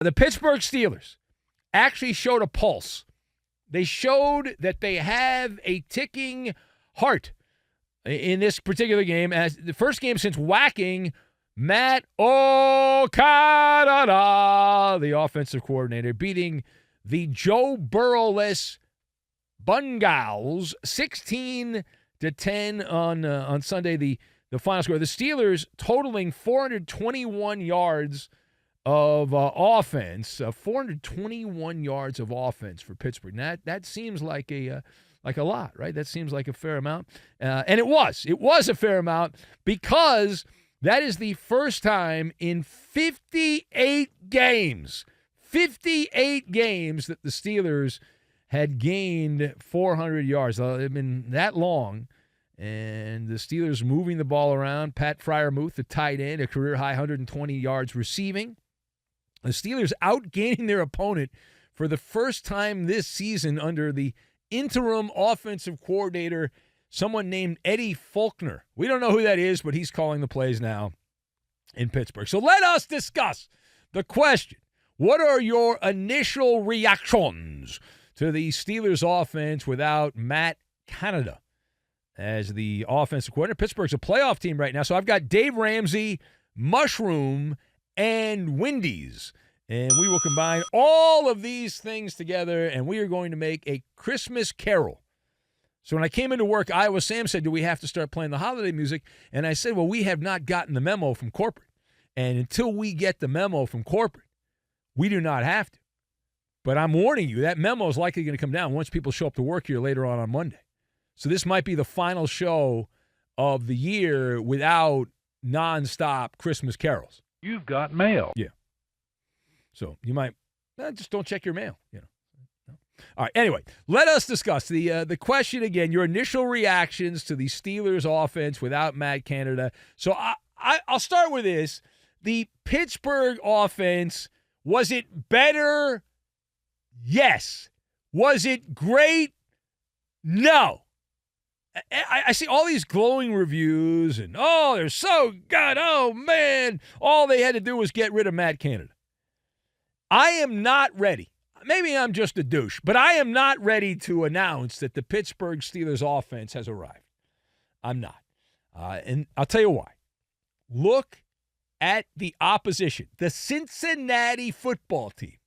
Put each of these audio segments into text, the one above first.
The Pittsburgh Steelers actually showed a pulse. They showed that they have a ticking heart in this particular game, as the first game since whacking Matt Okada, the offensive coordinator, beating the Joe Burrow-less Bengals 16-10 on Sunday. The final score. The Steelers totaling 421 yards of offense, 421 yards of offense for Pittsburgh. That seems like a lot, right? That seems like a fair amount, and it was a fair amount, because that is the first time in 58 games that the Steelers had gained 400 yards. It's been that long. And the Steelers moving the ball around. Pat Freiermuth, the tight end, a career-high 120 yards receiving. The Steelers outgaining their opponent for the first time this season under the interim offensive coordinator, someone named Eddie Faulkner. We don't know who that is, but he's calling the plays now in Pittsburgh. So let us discuss the question. What are your initial reactions to the Steelers offense without Matt Canada as the offensive coordinator? Pittsburgh's a playoff team right now, so I've got Dave Ramsey, Mushroom, and Wendy's. And we will combine all of these things together, and we are going to make a Christmas carol. So when I came into work, Iowa Sam said, do we have to start playing the holiday music? And I said, well, we have not gotten the memo from corporate. And until we get the memo from corporate, we do not have to. But I'm warning you, that memo is likely going to come down once people show up to work here later on Monday. So this might be the final show of the year without nonstop Christmas carols. You've got mail. Yeah. So you might just don't check your mail. All right. Anyway, let us discuss the question again. Your initial reactions to the Steelers offense without Matt Canada. So I'll start with this: the Pittsburgh offense, was it better? Yes. Was it great? No. I see all these glowing reviews and, oh, they're so good. Oh, man. All they had to do was get rid of Matt Canada. I am not ready. Maybe I'm just a douche, but I am not ready to announce that the Pittsburgh Steelers offense has arrived. I'm not. And I'll tell you why. Look at the opposition. The Cincinnati football team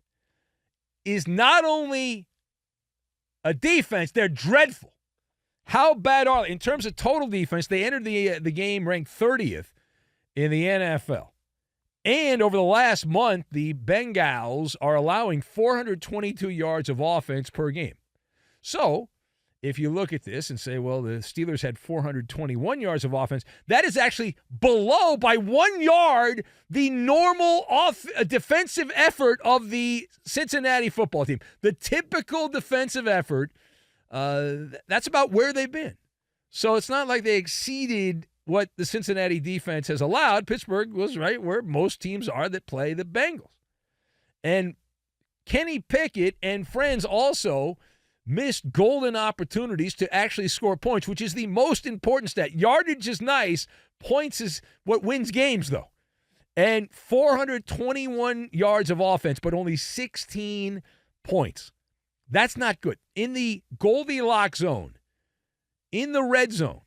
is not only a defense, they're dreadful. How bad are they? In terms of total defense, they entered the game ranked 30th in the NFL. And over the last month, the Bengals are allowing 422 yards of offense per game. So if you look at this and say, well, the Steelers had 421 yards of offense, that is actually below by 1 yard the normal defensive effort of the Cincinnati football team. The typical defensive effort, that's about where they've been. So it's not like they exceeded what the Cincinnati defense has allowed. Pittsburgh was right where most teams are that play the Bengals. And Kenny Pickett and friends also missed golden opportunities to actually score points, which is the most important stat. Yardage is nice. Points is what wins games, though. And 421 yards of offense, but only 16 points. That's not good. In the Goldilocks zone, in the red zone,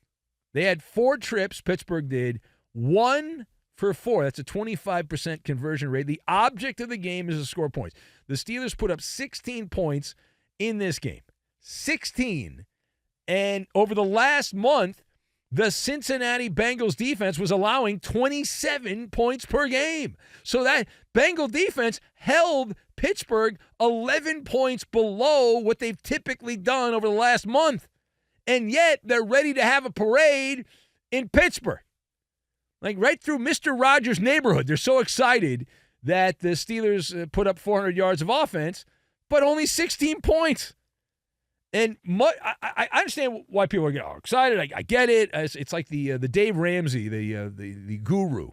they had 4 trips, Pittsburgh did, 1 for 4. That's a 25% conversion rate. The object of the game is to score points. The Steelers put up 16 points in this game. 16. And over the last month, the Cincinnati Bengals defense was allowing 27 points per game. So that Bengal defense held Pittsburgh 11 points below what they've typically done over the last month. And yet they're ready to have a parade in Pittsburgh. Like right through Mr. Rogers' neighborhood. They're so excited that the Steelers put up 400 yards of offense, but only 16 points. And I understand why people are getting excited. I get it. It's like the Dave Ramsey, the guru,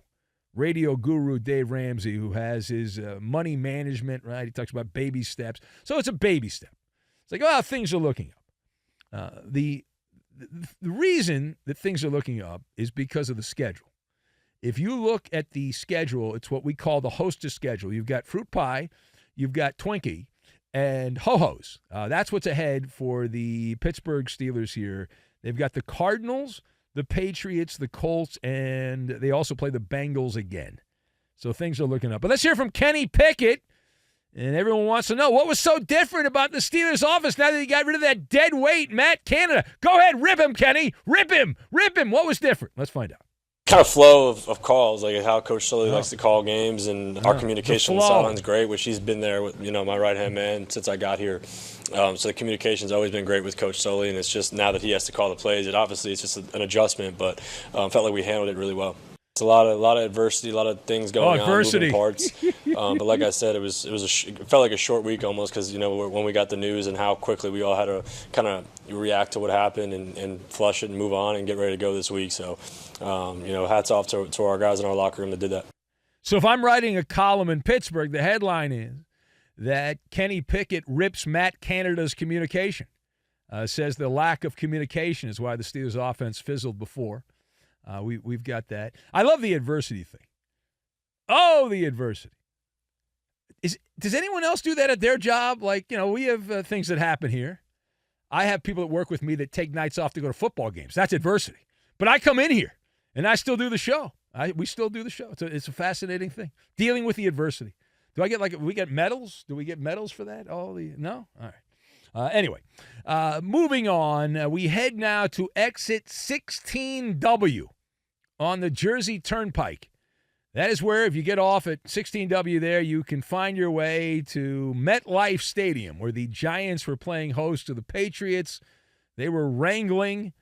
radio guru Dave Ramsey, who has his money management, right? He talks about baby steps. So it's a baby step. It's like, oh, things are looking up. The reason that things are looking up is because of the schedule. If you look at the schedule, it's what we call the hostess schedule. You've got fruit pie, you've got Twinkie, and ho-hos. That's what's ahead for the Pittsburgh Steelers here. They've got the Cardinals, the Patriots, the Colts, and they also play the Bengals again. So things are looking up. But let's hear from Kenny Pickett. And everyone wants to know, what was so different about the Steelers' offense now that he got rid of that dead weight, Matt Canada? Go ahead, rip him, Kenny. Rip him. Rip him. What was different? Let's find out. Kind of flow of calls, like how Coach Sully likes to call games, and our communication on the sideline's great, which he's been there with, my right-hand man since I got here. So the communication's always been great with Coach Sully, and it's just now that he has to call the plays, it's just an adjustment, but felt like we handled it really well. It's a lot of adversity, a lot of things going on, moving parts. But like I said, it felt like a short week almost because when we got the news and how quickly we all had to kind of react to what happened and flush it and move on and get ready to go this week. So, hats off to our guys in our locker room that did that. So if I'm writing a column in Pittsburgh, the headline is that Kenny Pickett rips Matt Canada's communication. Says the lack of communication is why the Steelers' offense fizzled before. We've got that. I love the adversity thing. Oh, the adversity. Does anyone else do that at their job? Like, we have things that happen here. I have people that work with me that take nights off to go to football games. That's adversity. But I come in here, and I still do the show. We still do the show. It's a fascinating thing. Dealing with the adversity. Do I get we get medals? Do we get medals for that? No? All right. Anyway, moving on, we head now to exit 16W on the Jersey Turnpike. That is where, if you get off at 16W there, you can find your way to MetLife Stadium, where the Giants were playing host to the Patriots. They were wrangling,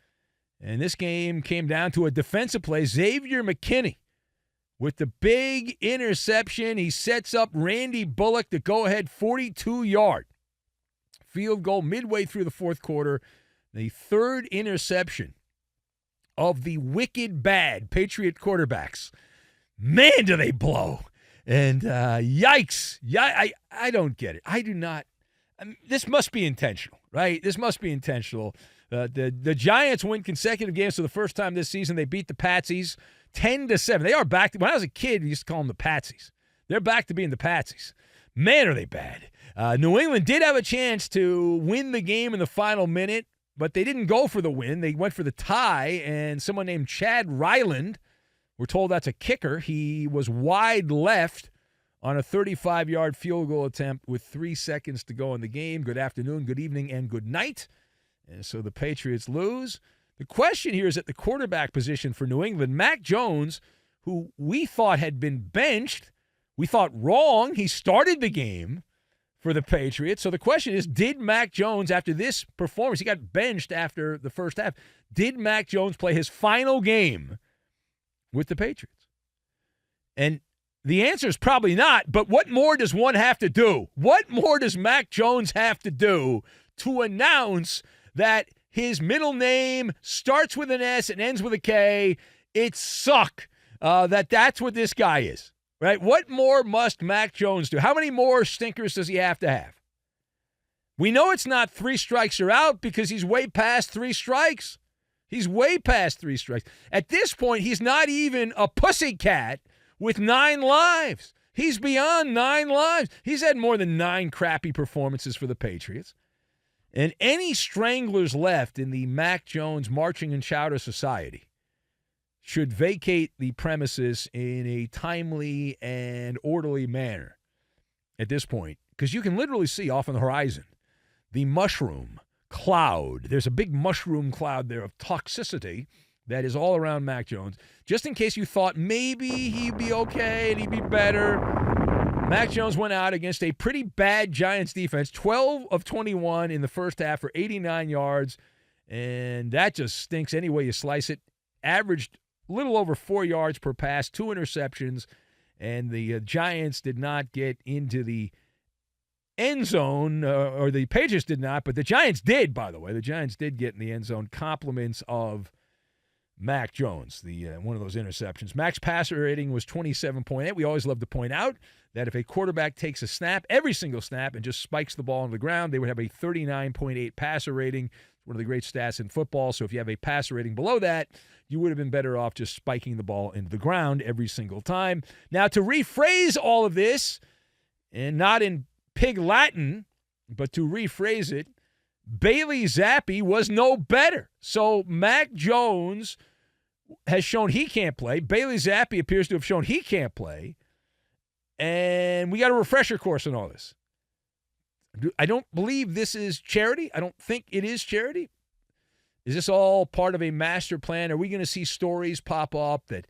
and this game came down to a defensive play. Xavier McKinney with the big interception. He sets up Randy Bullock to go ahead 42-yard. Field goal midway through the fourth quarter. The third interception of the wicked bad Patriot quarterbacks. Man, do they blow. And yikes. I don't get it. I do not. This must be intentional, right? This must be intentional. The Giants win consecutive games for the first time this season. They beat the Patsies 10-7. They are back. When I was a kid, we used to call them the Patsies. They're back to being the Patsies. Man, are they bad. New England did have a chance to win the game in the final minute, but they didn't go for the win. They went for the tie, and someone named Chad Ryland, we're told that's a kicker. He was wide left on a 35-yard field goal attempt with 3 seconds to go in the game. Good afternoon, good evening, and good night. And so the Patriots lose. The question here is at the quarterback position for New England. Mac Jones, who we thought had been benched, we thought wrong. He started the game for the Patriots. So the question is, did Mac Jones, after this performance, he got benched after the first half, did Mac Jones play his final game with the Patriots? And the answer is probably not, but what more does one have to do? What more does Mac Jones have to do to announce that his middle name starts with an S and ends with a K? It's suck. That's what this guy is. Right? What more must Mac Jones do? How many more stinkers does he have to have? We know it's not 3 strikes or out because he's way past 3 strikes. He's way past 3 strikes. At this point, he's not even a pussycat with 9 lives. He's beyond 9 lives. He's had more than 9 crappy performances for the Patriots. And any stranglers left in the Mac Jones marching and chowder society should vacate the premises in a timely and orderly manner at this point, because you can literally see off on the horizon the mushroom cloud. There's a big mushroom cloud there of toxicity that is all around Mac Jones. Just in case you thought maybe he'd be okay and he'd be better, Mac Jones went out against a pretty bad Giants defense, 12 of 21 in the first half for 89 yards, and that just stinks any way you slice it. Averaged a little over 4 yards per pass, 2 interceptions, and the Giants did not get into the end zone, or the Patriots did not, but the Giants did, by the way. The Giants did get in the end zone. Compliments of Mac Jones, one of those interceptions. Mac's passer rating was 27.8. We always love to point out that if a quarterback takes a snap, every single snap, and just spikes the ball on the ground, they would have a 39.8 passer rating. one of the great stats in football. So if you have a passer rating below that, you would have been better off just spiking the ball into the ground every single time. Now, to rephrase all of this, and not in pig Latin, but to rephrase it, Bailey Zappi was no better. So Mac Jones has shown he can't play. Bailey Zappi appears to have shown he can't play. And we got a refresher course on all this. I don't believe this is charity. I don't think it is charity. Is this all part of a master plan? Are we going to see stories pop up that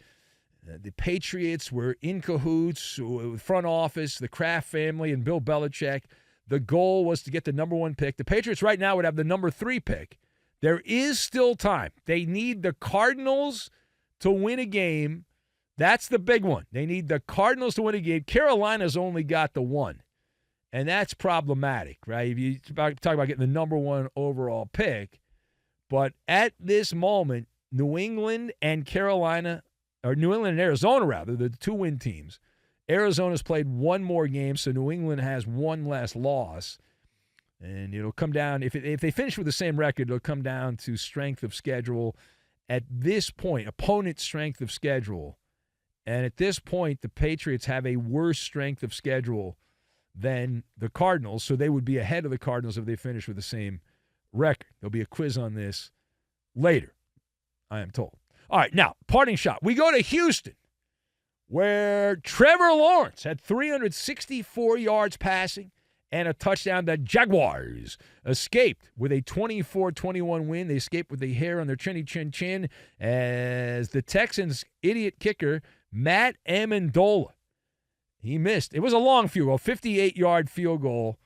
the Patriots were in cahoots with front office, the Kraft family, and Bill Belichick? The goal was to get the number 1 pick. The Patriots right now would have the number 3 pick. There is still time. They need the Cardinals to win a game. That's the big one. They need the Cardinals to win a game. Carolina's only got the 1. And that's problematic, right? If you talk about getting the number 1 overall pick. But at this moment, New England and Carolina, or New England and Arizona, rather, the 2-win teams. Arizona's played 1 more game, so New England has 1 less loss. And it'll come down, if they finish with the same record, it'll come down to strength of schedule. At this point, opponent strength of schedule. And at this point, the Patriots have a worse strength of schedule than the Cardinals, so they would be ahead of the Cardinals if they finish with the same record. There'll be a quiz on this later, I am told. All right, now, parting shot. We go to Houston, where Trevor Lawrence had 364 yards passing and a touchdown. The Jaguars escaped with a 24-21 win. They escaped with the hair on their chinny chin as the Texans' idiot kicker, Matt Amendola, he missed. It was a long field goal, 58-yard field goal,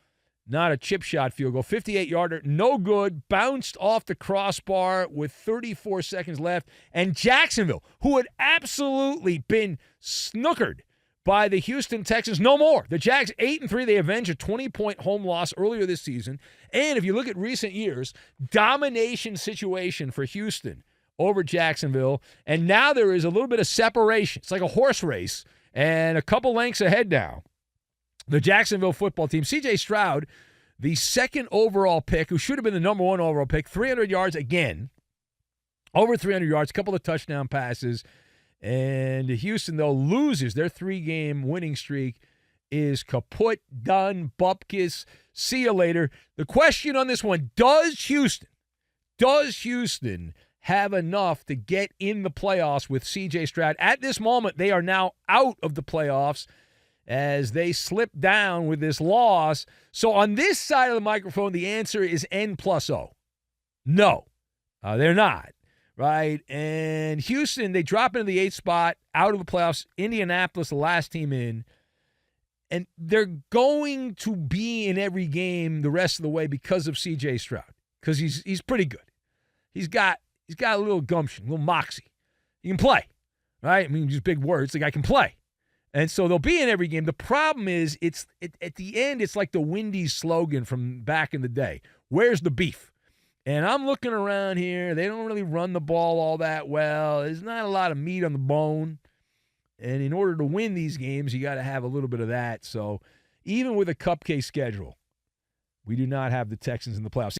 not a chip shot field goal. 58-yarder, no good, bounced off the crossbar with 34 seconds left. And Jacksonville, who had absolutely been snookered by the Houston Texans, no more. The Jags 8-3, they avenged a 20-point home loss earlier this season. And if you look at recent years, domination situation for Houston over Jacksonville. And now there is a little bit of separation. It's like a horse race. And a couple lengths ahead now, the Jacksonville football team. C.J. Stroud, the 2nd overall pick, who should have been the number 1 overall pick, 300 yards again, over 300 yards, a couple of touchdown passes. And Houston, though, loses. Their 3-game winning streak is kaput, done, bupkis. See you later. The question on this one, does Houston have enough to get in the playoffs with C.J. Stroud? At this moment, they are now out of the playoffs as they slip down with this loss. So on this side of the microphone, the answer is N+0. No, they're not, right? And Houston, they drop into the 8th spot, out of the playoffs. Indianapolis, the last team in. And they're going to be in every game the rest of the way because of C.J. Stroud, because he's pretty good. He's got a little gumption, a little moxie. He can play, right? I mean, just big words. The guy can play. And so they'll be in every game. The problem is, at the end, it's like the Wendy's slogan from back in the day. Where's the beef? And I'm looking around here. They don't really run the ball all that well. There's not a lot of meat on the bone. And in order to win these games, you got to have a little bit of that. So even with a cupcake schedule, we do not have the Texans in the playoffs.